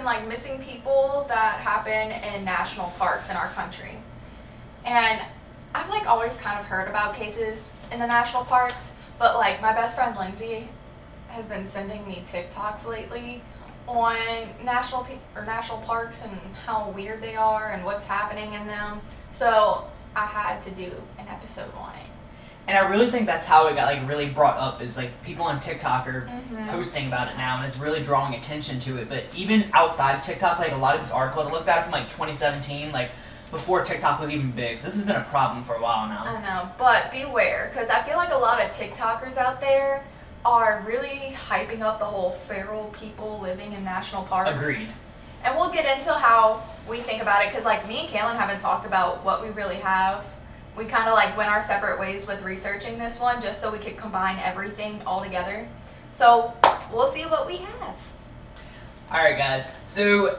been like missing people that happen in national parks in our country. And I've like always kind of heard about cases in the national parks, but like my best friend Lindsay has been sending me TikToks lately on national parks and how weird they are and what's happening in them. So I had to do an episode on it. And I really think that's how it got like really brought up, is like people on TikTok are posting about it now, and it's really drawing attention to it. But even outside of TikTok, like a lot of these articles, I looked at it from like 2017, like before TikTok was even big. So this has been a problem for a while now. I know, but beware, because I feel like a lot of TikTokers out there are really hyping up the whole feral people living in national parks. Agreed. And we'll get into how we think about it, because like me and Kaylin haven't talked about what we really have. We kind of like went our separate ways with researching this one just so we could combine everything all together. So we'll see what we have. Alright guys, so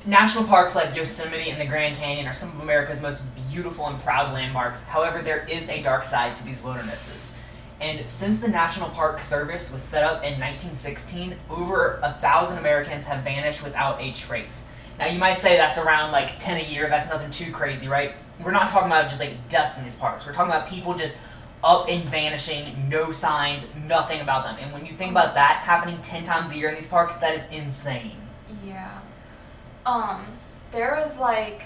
national parks like Yosemite and the Grand Canyon are some of America's most beautiful and proud landmarks. However, there is a dark side to these wildernesses. And since the National Park Service was set up in 1916, over 1,000 Americans have vanished without a trace. Now you might say that's around like 10 a year, that's nothing too crazy, right? We're not talking about just like deaths in these parks. We're talking about people just up and vanishing, no signs, nothing about them. And when you think about that happening 10 times a year in these parks, that is insane. Yeah. There was like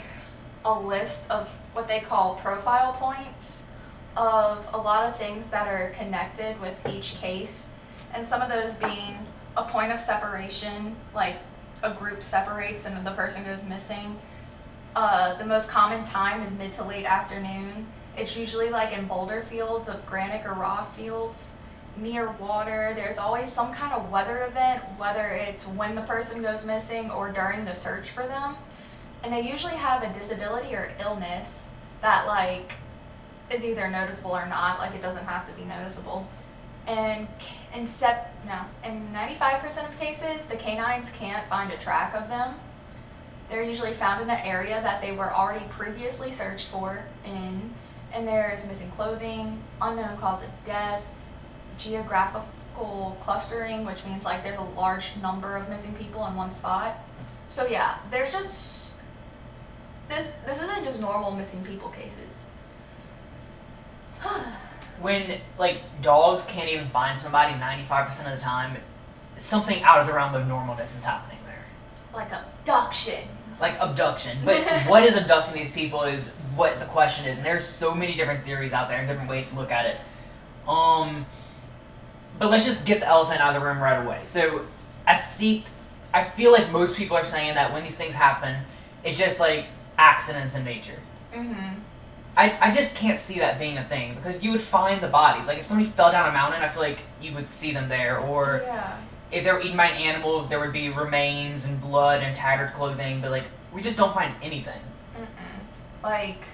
a list of what they call profile points of a lot of things that are connected with each case, and some of those being a point of separation, like a group separates and the person goes missing. The most common time is mid to late afternoon. It's usually like in boulder fields of granite or rock fields, near water. There's always some kind of weather event, whether it's when the person goes missing or during the search for them. And they usually have a disability or illness that like is either noticeable or not, like it doesn't have to be noticeable. And in 95% of cases, the canines can't find a track of them. They're usually found in an area that they were already previously searched for in, and there's missing clothing, unknown cause of death, geographical clustering, which means like there's a large number of missing people in one spot. So yeah, there's just, this isn't just normal missing people cases. When like dogs can't even find somebody 95% of the time, something out of the realm of normalness is happening there. Like abduction. Like abduction. But what is abducting these people is what the question is. And there's so many different theories out there and different ways to look at it. But let's just get the elephant out of the room right away. So I feel like most people are saying that when these things happen, it's just like accidents in nature. Mm-hmm. I just can't see that being a thing, because you would find the bodies. Like if somebody fell down a mountain, I feel like you would see them there. Or yeah. If they were eaten by an animal, there would be remains and blood and tattered clothing, but like we just don't find anything. Like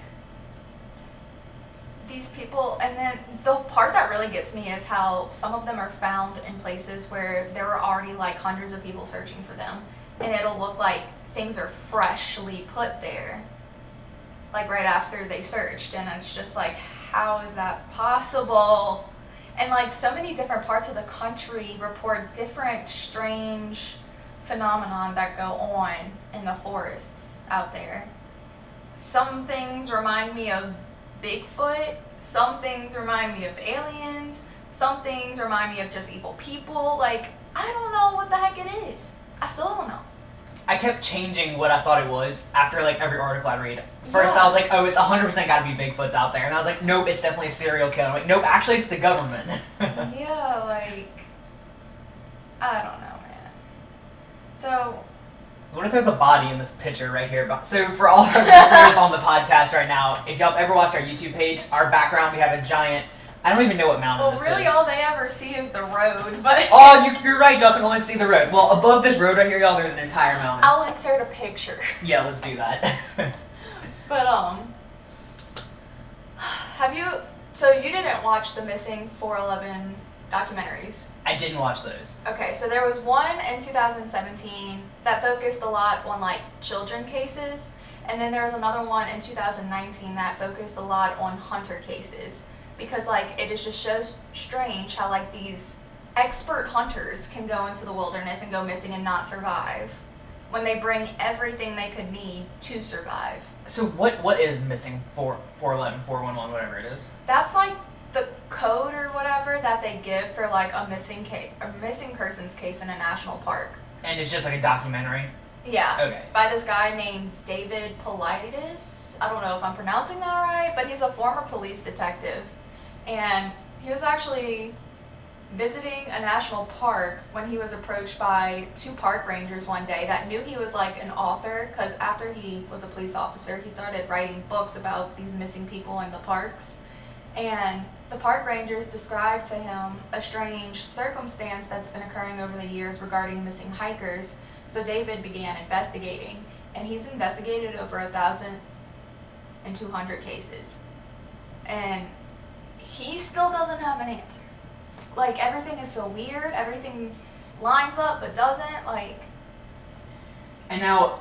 these people, and then the part that really gets me is how some of them are found in places where there were already like hundreds of people searching for them, and it'll look like things are freshly put there, like right after they searched, and it's just like, how is that possible? And like so many different parts of the country report different strange phenomenon that go on in the forests out there. Some things remind me of Bigfoot, some things remind me of aliens, some things remind me of just evil people. Like, I don't know what the heck it is. I still don't know. I kept changing what I thought it was after like every article I read. First Yeah. I was like, oh, it's 100% gotta be Bigfoot's out there. And I was like, nope, it's definitely a serial killer. I'm like, nope, actually it's the government. Yeah, like, I don't know, man. So, What if there's a body in this picture right here? So for all our listeners on the podcast right now, if y'all ever watched our YouTube page, our background, we have a giant, I don't even know what mountain this really is. all they ever see is the road, but... Oh, you're right, y'all can only see the road. Well, above this road right here, y'all, there's an entire mountain. I'll insert a picture. Yeah, let's do that. But, have you... So you didn't watch the Missing 411 documentaries? I didn't watch those. Okay, so there was one in 2017 that focused a lot on, like, children cases, and then there was another one in 2019 that focused a lot on hunter cases. Because, like, it is just so strange how, like, these expert hunters can go into the wilderness and go missing and not survive. when they bring everything they could need to survive. So what is missing 411, 411, whatever it is? That's like the code or whatever that they give for like a missing persons case in a national park. And it's just like a documentary? Yeah. Okay. By this guy named David Paulides. I don't know if I'm pronouncing that right, but he's a former police detective. And he was actually visiting a national park when he was approached by 2 park rangers one day that knew he was like an author, because after he was a police officer, he started writing books about these missing people in the parks. And the park rangers described to him a strange circumstance that's been occurring over the years regarding missing hikers. So David began investigating, and he's investigated over 1,200 cases. And he still doesn't have an answer. Like, everything is so weird, everything lines up but doesn't, like... And now,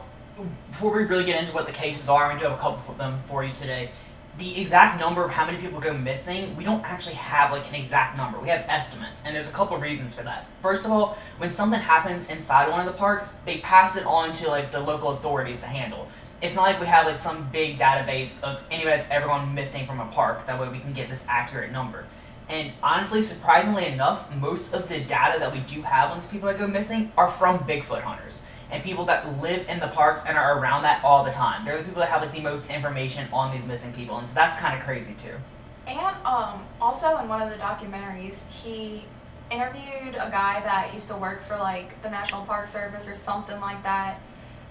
before we really get into what the cases are, we do have a couple of them for you today. The exact number of how many people go missing, we don't actually have like an exact number. We have estimates, and there's a couple of reasons for that. First of all, when something happens inside one of the parks, they pass it on to like the local authorities to handle. It's not like we have like some big database of anybody that's ever gone missing from a park. That way we can get this accurate number. And honestly, surprisingly enough, most of the data that we do have on these people that go missing are from Bigfoot hunters and people that live in the parks and are around that all the time. They're the people that have like the most information on these missing people, and so that's kind of crazy too. And also in one of the documentaries, he interviewed a guy that used to work for like the National Park Service or something like that,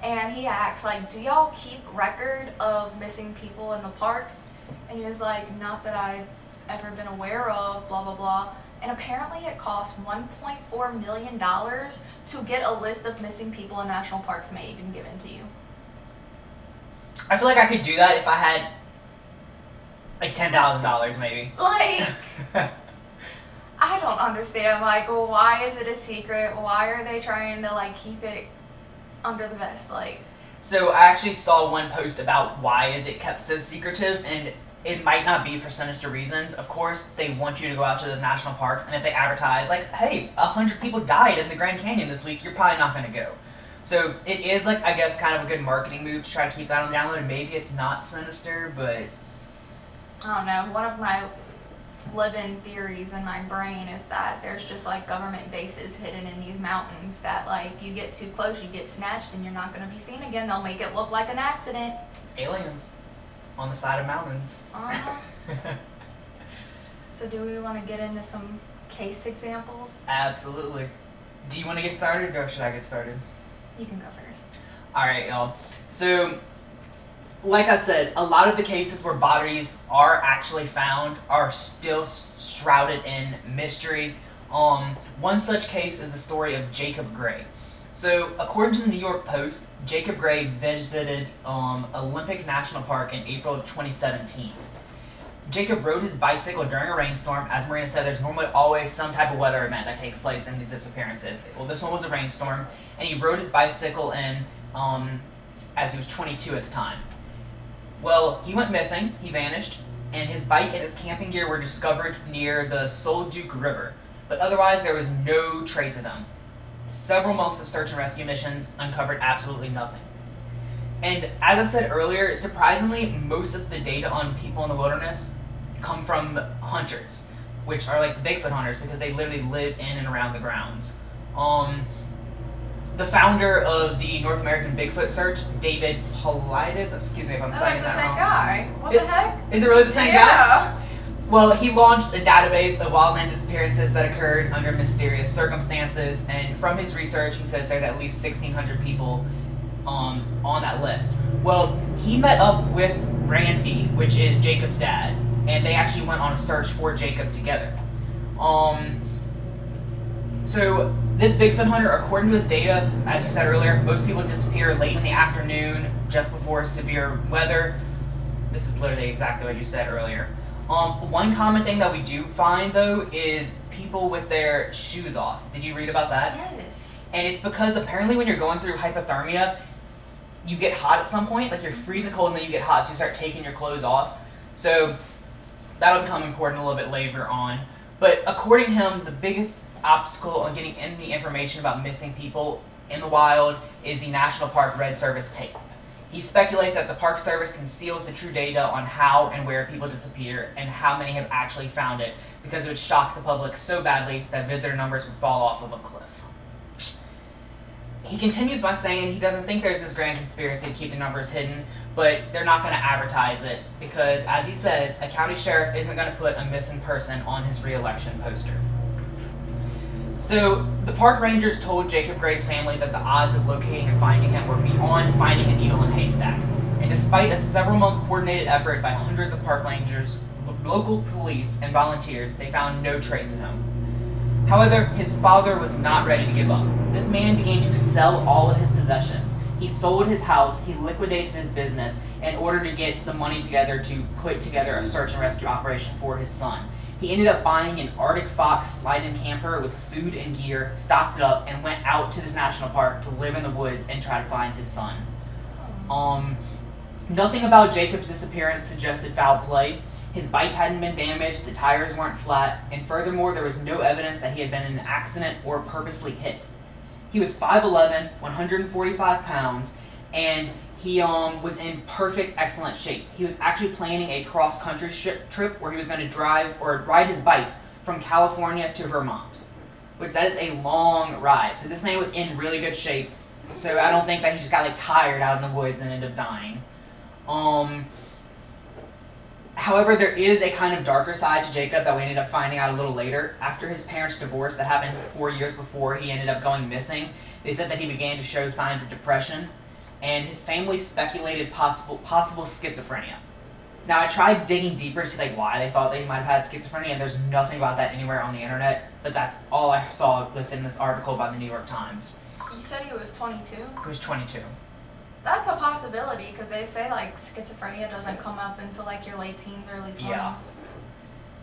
and he asked like, do y'all keep record of missing people in the parks? And he was like, not that I've ever been aware of, blah blah blah. And apparently it costs $1.4 million to get a list of missing people in national parks made and given to you. I feel like I could do that if I had like $10,000 maybe. Like, I don't understand, like, why is it a secret? Why are they trying to like keep it under the vest? Like, so I actually saw one post about why is it kept so secretive, and it might not be for sinister reasons. Of course, they want you to go out to those national parks, and if they advertise, like, hey, 100 people died in the Grand Canyon this week, you're probably not going to go. So it is, like, I guess, kind of a good marketing move to try to keep that on the download. Maybe it's not sinister, but... I don't know. One of my live-in theories in my brain is that there's just, like, government bases hidden in these mountains that, like, you get too close, you get snatched, and you're not going to be seen again. They'll make it look like an accident. Aliens. On the side of mountains. So do we want to get into some case examples? Absolutely. Do you want to get started, or should I get started? You can go first. Alright, y'all. So, like I said, a lot of the cases where bodies are actually found are still shrouded in mystery. One such case is the story of Jacob Gray. So, according to the New York Post, Jacob Gray visited Olympic National Park in April of 2017. Jacob rode his bicycle during a rainstorm. As Marina said, there's normally always some type of weather event that takes place in these disappearances. Well, this one was a rainstorm, and he rode his bicycle in as he was 22 at the time. Well, he went missing, he vanished, and his bike and his camping gear were discovered near the Solduke River, but otherwise there was no trace of him. Several months of search and rescue missions uncovered absolutely nothing. And as I said earlier, surprisingly, most of the data on people in the wilderness come from hunters, which are like the Bigfoot hunters, because they literally live in and around the grounds. The founder of the North American Bigfoot Search, David Paulides, excuse me if I'm saying that wrong. That's the same guy. What the heck? Is it really the same guy? Yeah. Well, he launched a database of wildland disappearances that occurred under mysterious circumstances, and from his research, he says there's at least 1,600 people on that list. Well, he met up with Randy, which is Jacob's dad, and they actually went on a search for Jacob together. So this Bigfoot hunter, according to his data, as you said earlier, most people disappear late in the afternoon, just before severe weather. This is literally exactly what you said earlier. One common thing that we do find, though, is people with their shoes off. Did you read about that? Yes. And it's because apparently when you're going through hypothermia, you get hot at some point. Like, you're freezing cold and then you get hot, so you start taking your clothes off. So that'll become important a little bit later on. But according to him, the biggest obstacle on getting any information about missing people in the wild is the National Park Red Service tape. He speculates that the Park Service conceals the true data on how and where people disappear and how many have actually found it, because it would shock the public so badly that visitor numbers would fall off of a cliff. He continues by saying he doesn't think there's this grand conspiracy to keep the numbers hidden, but they're not going to advertise it because, as he says, a county sheriff isn't going to put a missing person on his re-election poster. So, the park rangers told Jacob Gray's family that the odds of locating and finding him were beyond finding a needle in a haystack. And despite a several-month coordinated effort by hundreds of park rangers, local police, and volunteers, they found no trace of him. However, his father was not ready to give up. This man began to sell all of his possessions. He sold his house, he liquidated his business in order to get the money together to put together a search and rescue operation for his son. He ended up buying an Arctic Fox slide-in camper with food and gear, stocked it up, and went out to this national park to live in the woods and try to find his son. Nothing about Jacob's disappearance suggested foul play. His bike hadn't been damaged, the tires weren't flat, and furthermore, there was no evidence that he had been in an accident or purposely hit. He was 5'11", 145 pounds, and he was in perfect, excellent shape. He was actually planning a cross-country trip where he was going to drive or ride his bike from California to Vermont, which that is a long ride. So this man was in really good shape, so I don't think that he just got tired out in the woods and ended up dying. However, there is a kind of darker side to Jacob that we ended up finding out a little later. After his parents' divorce that happened 4 years before he ended up going missing, they said that he began to show signs of depression, and his family speculated possible schizophrenia. Now, I tried digging deeper to see why they thought that he might have had schizophrenia, and there's nothing about that anywhere on the internet, but that's all I saw listed in this article by the New York Times. You said he was 22? He was 22. That's a possibility, because they say, schizophrenia doesn't come up until, your late teens, early 20s. Yeah.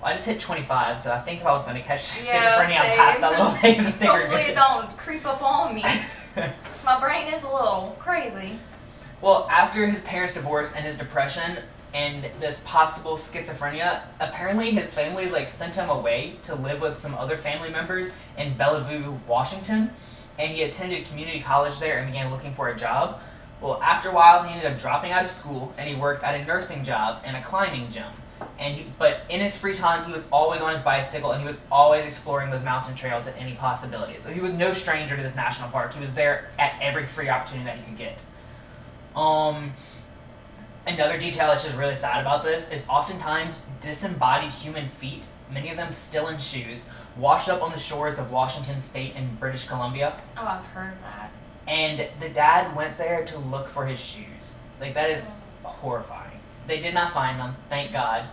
Well, I just hit 25, so I think if I was going to catch Yeah, schizophrenia, I'm past that little phase. Hopefully it don't creep up on me, because my brain is a little crazy. Well, after his parents' divorce and his depression and this possible schizophrenia, apparently his family, sent him away to live with some other family members in Bellevue, Washington, and he attended community college there and began looking for a job. Well, after a while, he ended up dropping out of school, and he worked at a nursing job and a climbing gym. But in his free time, he was always on his bicycle, and he was always exploring those mountain trails at any possibility. So he was no stranger to this national park. He was there at every free opportunity that he could get. Another detail that's just really sad about this is oftentimes disembodied human feet, many of them still in shoes, washed up on the shores of Washington State and British Columbia. Oh, I've heard of that. And the dad went there to look for his shoes. That is horrifying. They did not find them, thank God.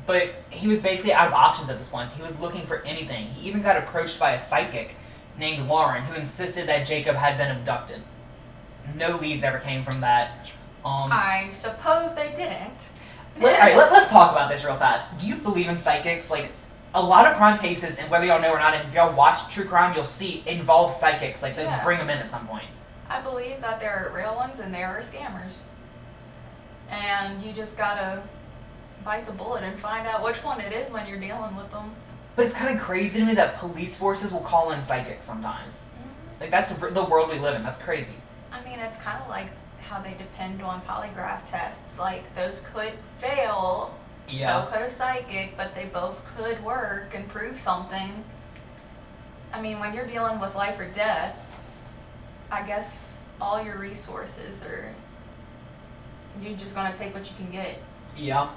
But he was basically out of options at this point, so he was looking for anything. He even got approached by a psychic named Lauren, who insisted that Jacob had been abducted. No leads ever came from that. I suppose they didn't. Alright, let's talk about this real fast. Do you believe in psychics? A lot of crime cases, and whether y'all know or not, if y'all watch true crime, you'll see involve psychics. They bring them in at some point. I believe that there are real ones and there are scammers. And you just gotta bite the bullet and find out which one it is when you're dealing with them. But it's kind of crazy to me that police forces will call in psychics sometimes. That's the world we live in. That's crazy. I mean, it's kind of like how they depend on polygraph tests. Those could fail. Yeah. So could a psychic, but they both could work and prove something. I mean, when you're dealing with life or death, I guess all your resources are, you're just going to take what you can get. Yeah.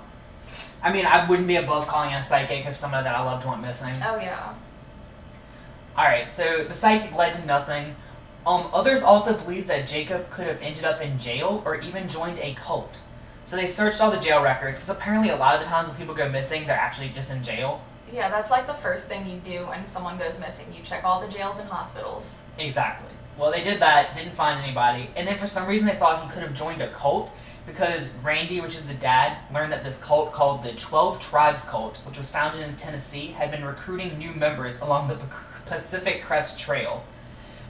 I mean, I wouldn't be above calling in a psychic if somebody that I loved went missing. Oh, yeah. Alright, so the psychic led to nothing. Others also believe that Jacob could have ended up in jail or even joined a cult. So they searched all the jail records, because apparently a lot of the times when people go missing, they're actually just in jail. Yeah, that's the first thing you do when someone goes missing. You check all the jails and hospitals. Exactly. Well, they did that, didn't find anybody, and then for some reason they thought he could have joined a cult, because Randy, which is the dad, learned that this cult called the 12 Tribes Cult, which was founded in Tennessee, had been recruiting new members along the Pacific Crest Trail.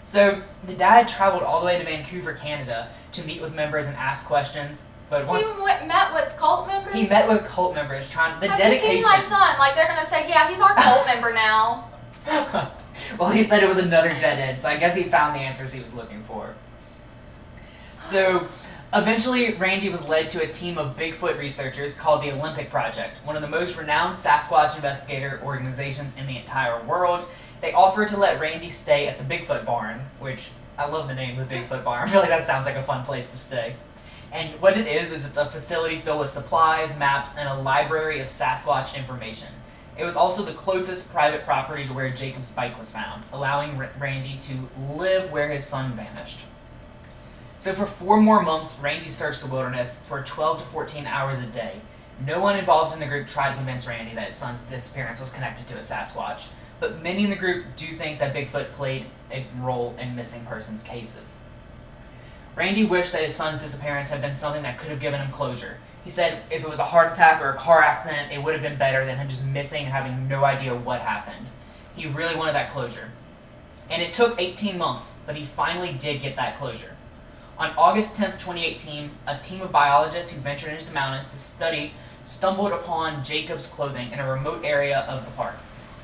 So the dad traveled all the way to Vancouver, Canada, to meet with members and ask questions. But once He met with cult members? he met with cult members, trying the Have dedication. you seen my son? They're gonna say, yeah, he's our cult member now. Well, he said it was another dead end, so I guess he found the answers he was looking for. So, eventually, Randy was led to a team of Bigfoot researchers called the Olympic Project, one of the most renowned Sasquatch investigator organizations in the entire world. They offered to let Randy stay at the Bigfoot Barn, which I love the name, the Bigfoot Barn. I feel like that sounds like a fun place to stay. And what it is it's a facility filled with supplies, maps, and a library of Sasquatch information. It was also the closest private property to where Jacob's bike was found, allowing Randy to live where his son vanished. So for 4 more months, Randy searched the wilderness for 12 to 14 hours a day. No one involved in the group tried to convince Randy that his son's disappearance was connected to a Sasquatch, but many in the group do think that Bigfoot played a role in missing persons cases. Randy wished that his son's disappearance had been something that could have given him closure. He said if it was a heart attack or a car accident, it would have been better than him just missing and having no idea what happened. He really wanted that closure. And it took 18 months, but he finally did get that closure. On August 10th, 2018, a team of biologists who ventured into the mountains to study stumbled upon Jacob's clothing in a remote area of the park.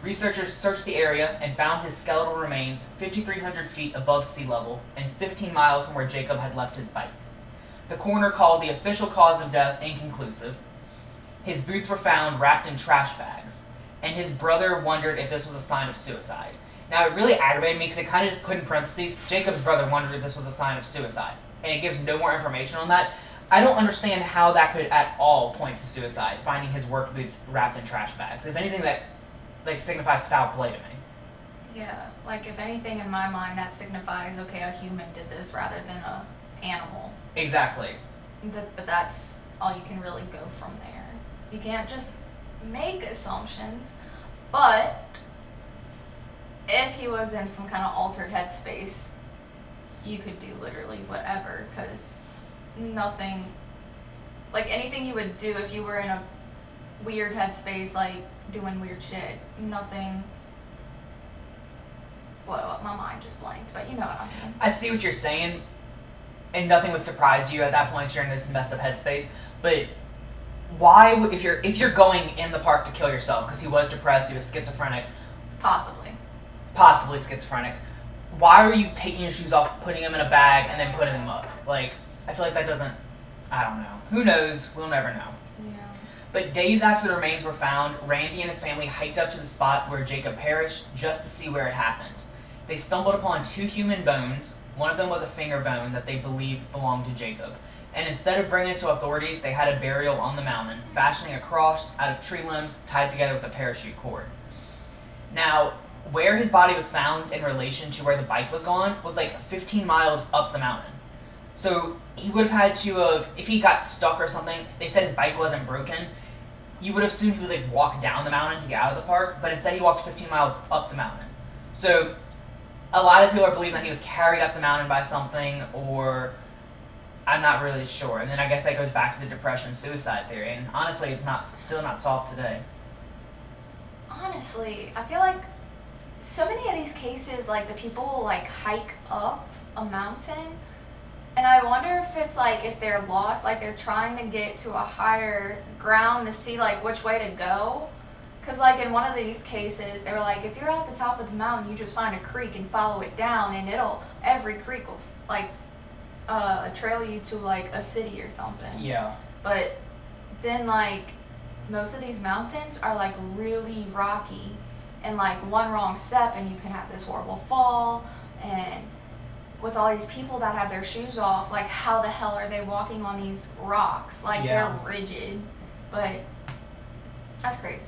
Researchers searched the area and found his skeletal remains 5,300 feet above sea level and 15 miles from where Jacob had left his bike. The coroner called the official cause of death inconclusive. His boots were found wrapped in trash bags, and his brother wondered if this was a sign of suicide. Now, it really aggravated me because it kind of just put in parentheses, Jacob's brother wondered if this was a sign of suicide, and it gives no more information on that. I don't understand how that could at all point to suicide, finding his work boots wrapped in trash bags. If anything, that signifies foul play to me. Yeah, like if anything in my mind that signifies, okay, a human did this rather than a animal. Exactly. But that's all you can really go from there. You can't just make assumptions, but if he was in some kind of altered headspace, you could do literally whatever, because nothing, like anything you would do if you were in a weird headspace, like doing weird shit, nothing, well, my mind just blanked, but you know what I mean. I see what you're saying, and nothing would surprise you at that point. You're in this messed up headspace. But why, if you're going in the park to kill yourself because he was depressed, he was schizophrenic, Possibly schizophrenic, why are you taking your shoes off, putting them in a bag, and then putting them up? Like, I feel like that doesn't. I don't know. Who knows? We'll never know. Yeah. But days after the remains were found, Randy and his family hiked up to the spot where Jacob perished just to see where it happened. They stumbled upon 2 human bones. One of them was a finger bone that they believed belonged to Jacob. And instead of bringing it to authorities, they had a burial on the mountain, fashioning a cross out of tree limbs tied together with a parachute cord. Now, where his body was found in relation to where the bike was gone was like 15 miles up the mountain. So he would have had to have, if he got stuck or something, they said his bike wasn't broken, you would have assumed he would like walk down the mountain to get out of the park, but instead he walked 15 miles up the mountain. So a lot of people are believing that he was carried up the mountain by something, or I'm not really sure. And then I guess that goes back to the depression suicide theory, and honestly it's still not solved today. Honestly, I feel like so many of these cases, like the people will like hike up a mountain, and I wonder if it's like if they're lost, like they're trying to get to a higher ground to see like which way to go. Cause like in one of these cases, they were like, if you're at the top of the mountain, you just find a creek and follow it down, and every creek will like trail you to like a city or something. Yeah. But then like most of these mountains are like really rocky, and like one wrong step and you can have this horrible fall. And with all these people that have their shoes off, like how the hell are they walking on these rocks? Like Yeah. They're rigid, but that's crazy.